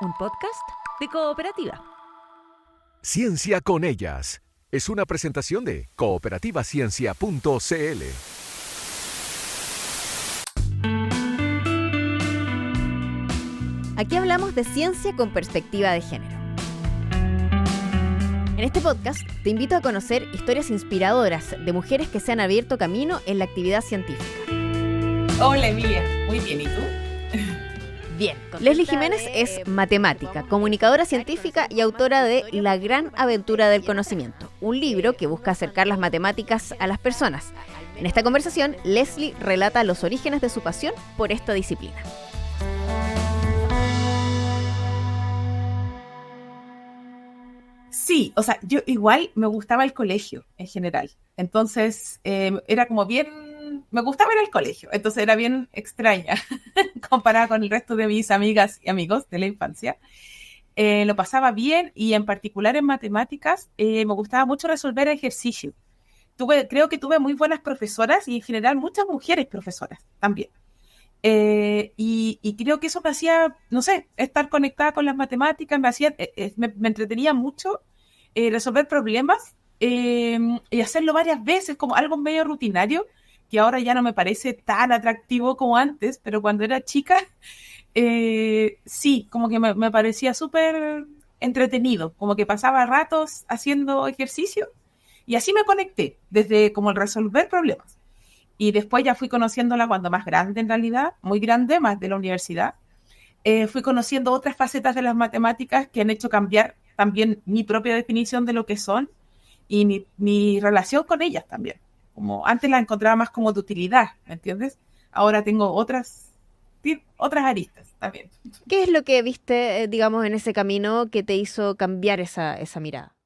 un podcast de Cooperativa. Ciencia con ellas es una presentación de cooperativaciencia.cl. Aquí hablamos de ciencia con perspectiva de género. En este podcast te invito a conocer historias inspiradoras de mujeres que se han abierto camino en la actividad científica. Hola Emilia, muy bien, ¿y tú? Bien, Leslie Jiménez es matemática, comunicadora científica y autora de La gran aventura del conocimiento, un libro que busca acercar las matemáticas a las personas. En esta conversación, Leslie relata los orígenes de su pasión por esta disciplina. Sí, o sea, yo igual me gustaba el colegio en general, entonces era como bien, me gustaba ir al colegio, entonces era bien extraña comparada con el resto de mis amigas y amigos de la infancia. Lo pasaba bien y en particular en matemáticas me gustaba mucho resolver ejercicios. Creo que tuve muy buenas profesoras y en general muchas mujeres profesoras también. Y creo que eso me hacía, no sé, estar conectada con las matemáticas, me entretenía mucho resolver problemas y hacerlo varias veces, como algo medio rutinario, que ahora ya no me parece tan atractivo como antes, pero cuando era chica, sí, como que me parecía súper entretenido, como que pasaba ratos haciendo ejercicio y así me conecté, desde como el resolver problemas. Y después ya fui conociéndola cuando más grande en realidad, muy grande, más de la universidad. Fui conociendo otras facetas de las matemáticas que han hecho cambiar también mi propia definición de lo que son y mi relación con ellas también. Como antes las encontraba más como de utilidad, ¿me entiendes? Ahora tengo otras aristas también. ¿Qué es lo que viste, digamos, en ese camino que te hizo cambiar esa mirada?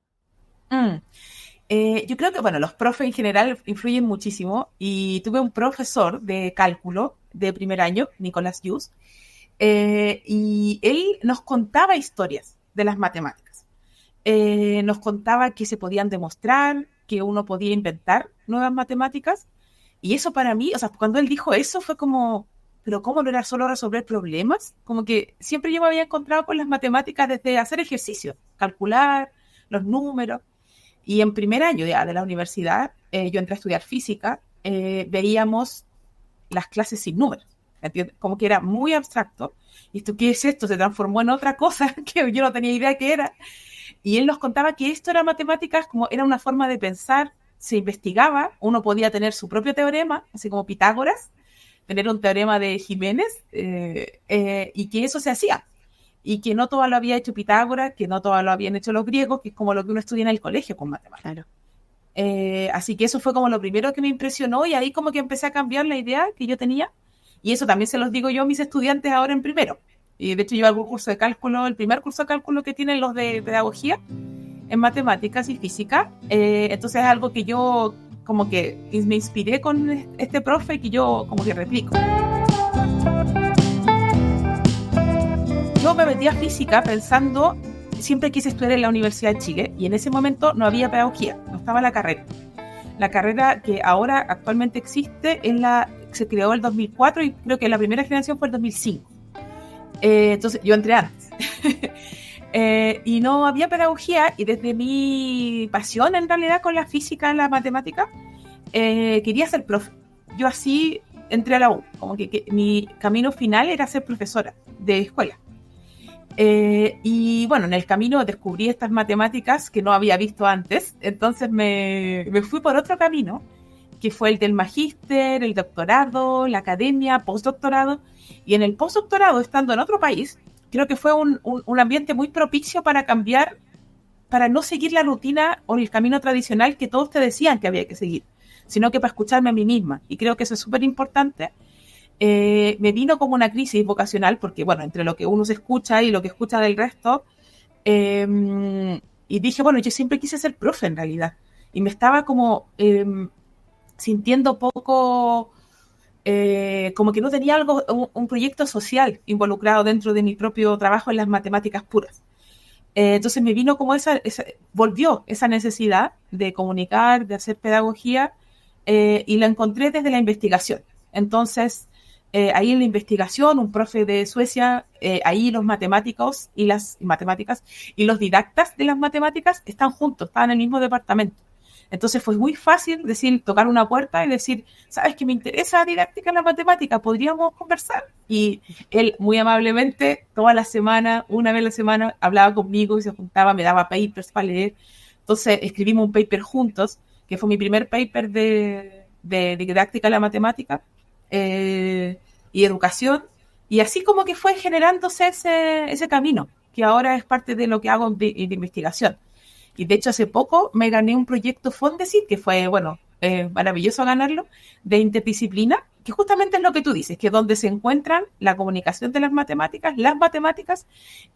Yo creo que, bueno, los profes en general influyen muchísimo y tuve un profesor de cálculo de primer año, Nicolás Yus, y él nos contaba historias de las matemáticas. Nos contaba que se podían demostrar, que uno podía inventar nuevas matemáticas, y eso para mí, o sea, cuando él dijo eso fue como, pero ¿cómo no era solo resolver problemas? Como que siempre yo me había encontrado con las matemáticas desde hacer ejercicios, calcular los números. Y en primer año ya de la universidad, yo entré a estudiar física, veíamos las clases sin números, ¿entiendes? Como que era muy abstracto. ¿Y esto qué es esto? Se transformó en otra cosa que yo no tenía idea qué era. Y él nos contaba que esto era matemáticas, como era una forma de pensar, se investigaba, uno podía tener su propio teorema, así como Pitágoras, tener un teorema de Jiménez, y que eso se hacía. Y que no todo lo había hecho Pitágoras, que no todo lo habían hecho los griegos, que es como lo que uno estudia en el colegio con matemáticas. Claro. Así que eso fue como lo primero que me impresionó y ahí como que empecé a cambiar la idea que yo tenía. Y eso también se los digo yo a mis estudiantes ahora en primero. Y de hecho yo hago un curso de cálculo, el primer curso de cálculo que tienen los de pedagogía en matemáticas y física. Entonces es algo que yo como que me inspiré con este profe y que yo como que replico. Yo me metí a física pensando, siempre quise estudiar en la Universidad de Chile y en ese momento no había pedagogía, no estaba la carrera. La carrera que ahora actualmente existe se creó en el 2004 y creo que la primera generación fue el 2005. Entonces yo entré antes. Y no había pedagogía y desde mi pasión en realidad con la física y la matemática, quería ser profe. Yo así entré a la U, como que mi camino final era ser profesora de escuela. Y bueno, en el camino descubrí estas matemáticas que no había visto antes, entonces me fui por otro camino, que fue el del magíster, el doctorado, la academia, postdoctorado, y en el postdoctorado, estando en otro país, creo que fue un ambiente muy propicio para cambiar, para no seguir la rutina o el camino tradicional que todos te decían que había que seguir, sino que para escucharme a mí misma, y creo que eso es súper importante. Me vino como una crisis vocacional porque, bueno, entre lo que uno se escucha y lo que escucha del resto, y dije, bueno, yo siempre quise ser profe en realidad, y me estaba como sintiendo poco, como que no tenía un proyecto social involucrado dentro de mi propio trabajo en las matemáticas puras. Entonces me vino como volvió esa necesidad de comunicar, de hacer pedagogía, y la encontré desde la investigación. Entonces ahí en la investigación, un profe de Suecia, ahí los matemáticos y las matemáticas y los didactas de las matemáticas están juntos, estaban en el mismo departamento. Entonces fue muy fácil tocar una puerta y decir, ¿sabes que me interesa la didáctica en la matemática? ¿Podríamos conversar? Y él muy amablemente, toda la semana, una vez a la semana, hablaba conmigo y se juntaba, me daba papers para leer. Entonces escribimos un paper juntos, que fue mi primer paper de didáctica en la matemática y educación. Y así como que fue generándose ese camino, que ahora es parte de lo que hago de investigación. Y de hecho hace poco me gané un proyecto Fondesit, que fue, maravilloso ganarlo, de interdisciplina, que justamente es lo que tú dices, que es donde se encuentran la comunicación de las matemáticas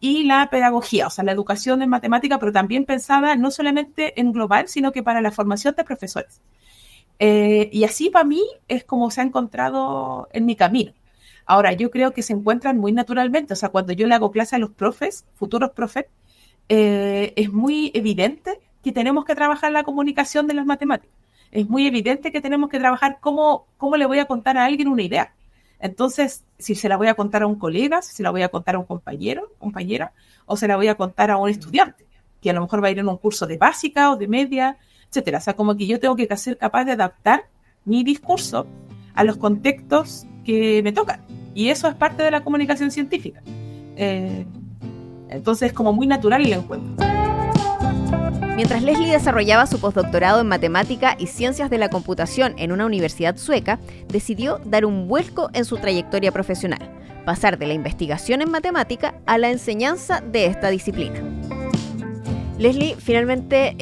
y la pedagogía, o sea, la educación en matemática, pero también pensada no solamente en global, sino que para la formación de profesores. Y así para mí es como se ha encontrado en mi camino. Ahora, yo creo que se encuentran muy naturalmente, o sea, cuando yo le hago clase a los profes, futuros profes, es muy evidente que tenemos que trabajar la comunicación de las matemáticas. Es muy evidente que tenemos que trabajar cómo le voy a contar a alguien una idea. Entonces, si se la voy a contar a un colega, si se la voy a contar a un compañero, compañera, o se la voy a contar a un estudiante, que a lo mejor va a ir en un curso de básica o de media, etcétera. O sea, como que yo tengo que ser capaz de adaptar mi discurso a los contextos que me tocan. Y eso es parte de la comunicación científica. Entonces es como muy natural el encuentro. Mientras Leslie desarrollaba su postdoctorado en matemática y ciencias de la computación en una universidad sueca, decidió dar un vuelco en su trayectoria profesional, pasar de la investigación en matemática a la enseñanza de esta disciplina. Leslie, finalmente,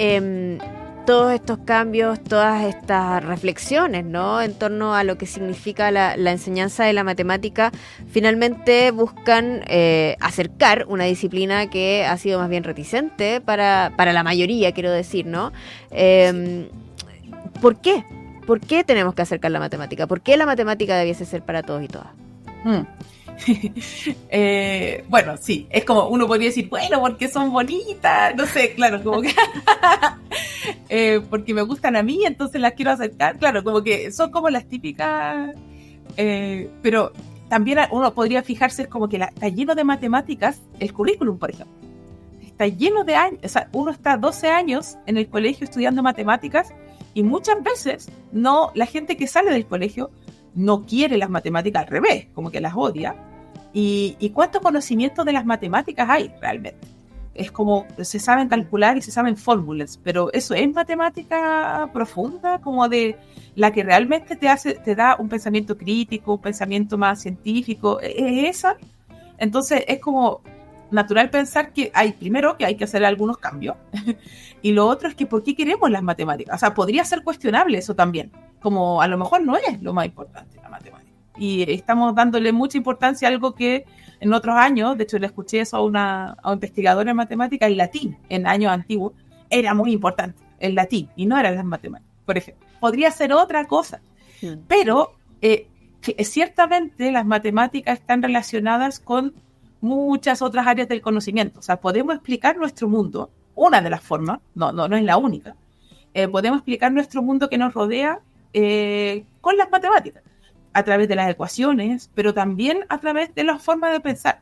todos estos cambios, todas estas reflexiones, ¿no?, en torno a lo que significa la enseñanza de la matemática, finalmente buscan acercar una disciplina que ha sido más bien reticente para la mayoría, quiero decir, ¿no? ¿Por qué? ¿Por qué tenemos que acercar la matemática? ¿Por qué la matemática debiese ser para todos y todas? Bueno, sí, es como uno podría decir, bueno, porque son bonitas, no sé, claro, como que porque me gustan a mí, entonces las quiero acercar, claro, como que son como las típicas, pero también uno podría fijarse, es como que está lleno de matemáticas, el currículum, por ejemplo, está lleno de años, o sea, uno está 12 años en el colegio estudiando matemáticas y muchas veces la gente que sale del colegio no quiere las matemáticas, al revés, como que las odia. ¿Y cuánto conocimiento de las matemáticas hay realmente? Es como, se saben calcular y se saben fórmulas, pero eso es matemática profunda, como de la que realmente te da un pensamiento crítico, un pensamiento más científico, es esa. Entonces es como natural pensar que primero que hay que hacer algunos cambios, y lo otro es que ¿por qué queremos las matemáticas? O sea, podría ser cuestionable eso también, como a lo mejor no es lo más importante la matemática. Y estamos dándole mucha importancia a algo que en otros años, de hecho le escuché eso a un investigador en matemática, el latín, en años antiguos, era muy importante, el latín, y no eran las matemáticas, por ejemplo. Podría ser otra cosa, pero ciertamente las matemáticas están relacionadas con muchas otras áreas del conocimiento. O sea, podemos explicar nuestro mundo, una de las formas, no es la única, podemos explicar nuestro mundo que nos rodea con las matemáticas, a través de las ecuaciones, pero también a través de las formas de pensar.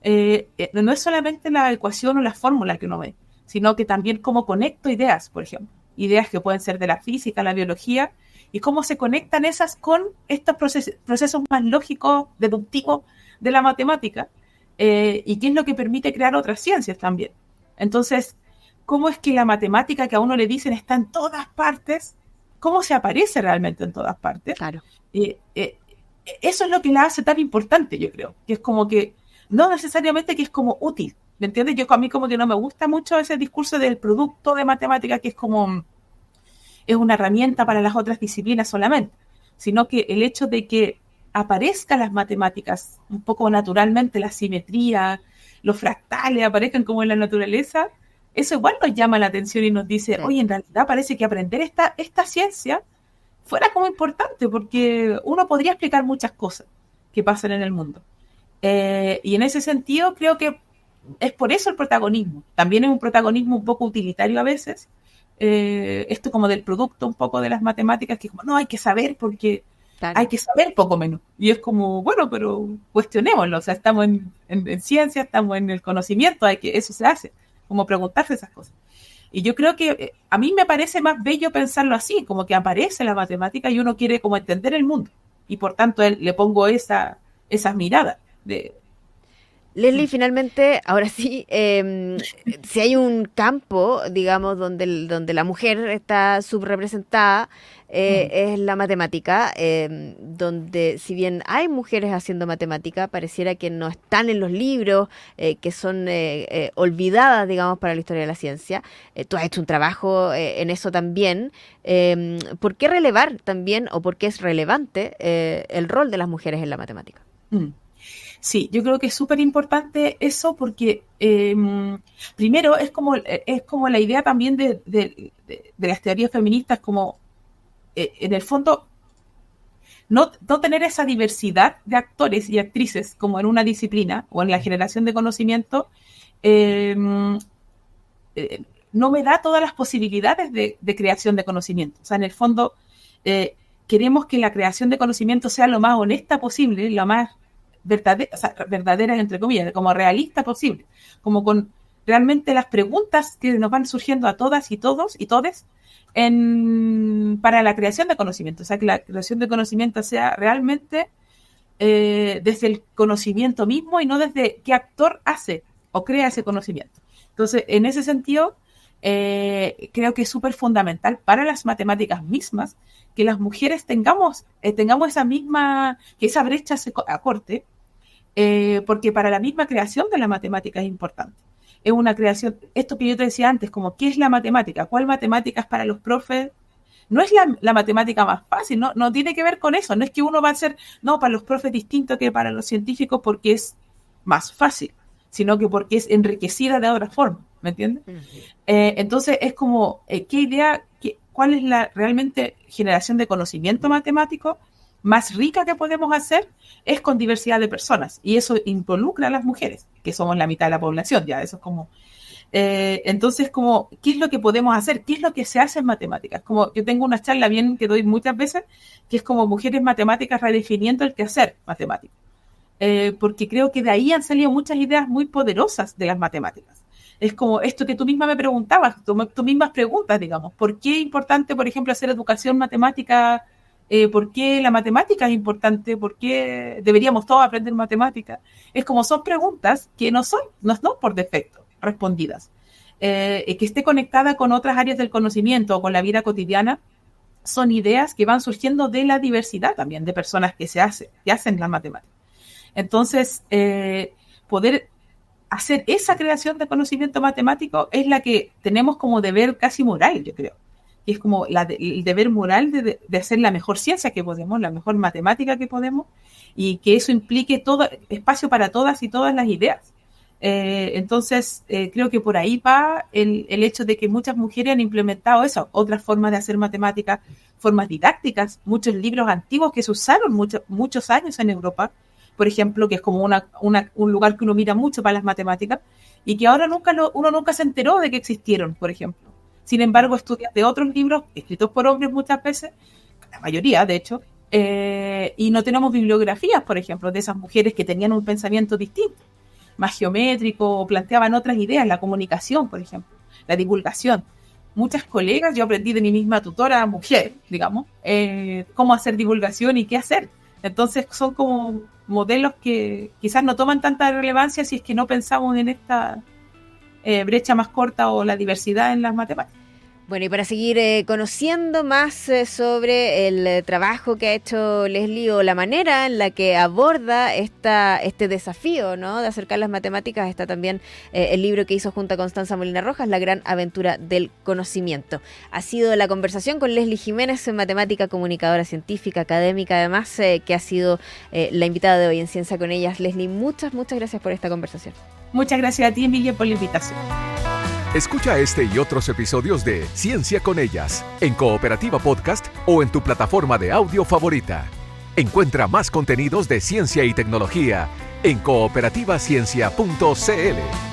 No es solamente la ecuación o la fórmula que uno ve, sino que también cómo conecto ideas, por ejemplo. Ideas que pueden ser de la física, la biología, y cómo se conectan esas con estos procesos más lógicos, deductivos de la matemática, y qué es lo que permite crear otras ciencias también. Entonces, ¿cómo es que la matemática que a uno le dicen está en todas partes? ¿Cómo se aparece realmente en todas partes? Claro. Eso es lo que la hace tan importante, yo creo. Que es como que, no necesariamente que es como útil, ¿me entiendes? A mí como que no me gusta mucho ese discurso del producto de matemática, que es como, es una herramienta para las otras disciplinas solamente, sino que el hecho de que aparezcan las matemáticas un poco naturalmente, la simetría, los fractales aparezcan como en la naturaleza, eso igual nos llama la atención y nos dice, oye, en realidad parece que aprender esta ciencia fuera como importante, porque uno podría explicar muchas cosas que pasan en el mundo. Y en ese sentido creo que es por eso el protagonismo. También es un protagonismo un poco utilitario a veces, esto como del producto un poco de las matemáticas, que como no hay que saber porque Claro. hay que saber poco menos. Y es como, bueno, pero cuestionémoslo, o sea, estamos en ciencia, estamos en el conocimiento, eso se hace, como preguntarse esas cosas. Y yo creo que a mí me parece más bello pensarlo así, como que aparece la matemática y uno quiere como entender el mundo. Y por tanto le pongo esas miradas de... Leslie, finalmente, ahora sí, si hay un campo, digamos, donde la mujer está subrepresentada, es la matemática, donde si bien hay mujeres haciendo matemática, pareciera que no están en los libros, que son olvidadas, digamos, para la historia de la ciencia. Tú has hecho un trabajo en eso también. ¿Por qué relevar también, o por qué es relevante el rol de las mujeres en la matemática? Sí, yo creo que es súper importante eso porque primero es como la idea también de las teorías feministas, como en el fondo no tener esa diversidad de actores y actrices como en una disciplina o en la generación de conocimiento no me da todas las posibilidades de creación de conocimiento. O sea, en el fondo queremos que la creación de conocimiento sea lo más honesta posible, lo más verdaderas, entre comillas, como realista posible, como con realmente las preguntas que nos van surgiendo a todas y todos y todes para la creación de conocimiento. O sea, que la creación de conocimiento sea realmente desde el conocimiento mismo y no desde qué actor hace o crea ese conocimiento. Entonces, en ese sentido, creo que es súper fundamental para las matemáticas mismas que las mujeres tengamos que esa brecha se acorte, porque para la misma creación de la matemática es importante. Es una creación, esto que yo te decía antes, como ¿qué es la matemática? ¿Cuál matemática es para los profes? No es la matemática más fácil, no tiene que ver con eso, no es que uno va a ser, no, para los profes distinto que para los científicos porque es más fácil, sino que porque es enriquecida de otra forma, ¿me entiendes? Entonces es como, ¿cuál es la realmente generación de conocimiento matemático más rica que podemos hacer? Es con diversidad de personas, y eso involucra a las mujeres, que somos la mitad de la población, ya, eso es como... entonces, como, ¿qué es lo que podemos hacer? ¿Qué es lo que se hace en matemáticas? Como yo tengo una charla que doy muchas veces, que es como mujeres matemáticas redefiniendo el quehacer matemático. Porque creo que de ahí han salido muchas ideas muy poderosas de las matemáticas. Es como esto que tú misma me preguntabas, tú mismas preguntas, digamos, ¿por qué es importante, por ejemplo, hacer educación matemática? ¿Por qué la matemática es importante? ¿Por qué deberíamos todos aprender matemática? Es como son preguntas que no son por defecto respondidas. Que esté conectada con otras áreas del conocimiento o con la vida cotidiana, son ideas que van surgiendo de la diversidad también de personas que hacen la matemática. Entonces, poder hacer esa creación de conocimiento matemático es la que tenemos como deber casi moral, yo creo. Que es como el deber moral de hacer la mejor ciencia que podemos, la mejor matemática que podemos, y que eso implique todo espacio para todas y todas las ideas. Entonces, creo que por ahí va el hecho de que muchas mujeres han implementado eso, otras formas de hacer matemáticas, formas didácticas, muchos libros antiguos que se usaron muchos años en Europa, por ejemplo, que es como un lugar que uno mira mucho para las matemáticas, y que ahora uno nunca se enteró de que existieron, por ejemplo. Sin embargo, estudias de otros libros escritos por hombres muchas veces, la mayoría de hecho, y no tenemos bibliografías, por ejemplo, de esas mujeres que tenían un pensamiento distinto, más geométrico, o planteaban otras ideas, la comunicación, por ejemplo, la divulgación. Muchas colegas, yo aprendí de mi misma tutora mujer, digamos, cómo hacer divulgación y qué hacer. Entonces son como modelos que quizás no toman tanta relevancia si es que no pensamos en esta brecha más corta o la diversidad en las matemáticas. Bueno, y para seguir conociendo más sobre el trabajo que ha hecho Leslie o la manera en la que aborda este desafío, ¿no?, de acercar las matemáticas, está también el libro que hizo junto a Constanza Molina Rojas, La gran aventura del conocimiento. Ha sido la conversación con Leslie Jiménez, matemática, comunicadora científica, académica, además, que ha sido la invitada de hoy en Ciencia con Ellas. Leslie, muchas gracias por esta conversación. Muchas gracias a ti, Emilia, por la invitación. Escucha este y otros episodios de Ciencia con Ellas en Cooperativa Podcast o en tu plataforma de audio favorita. Encuentra más contenidos de ciencia y tecnología en cooperativaciencia.cl.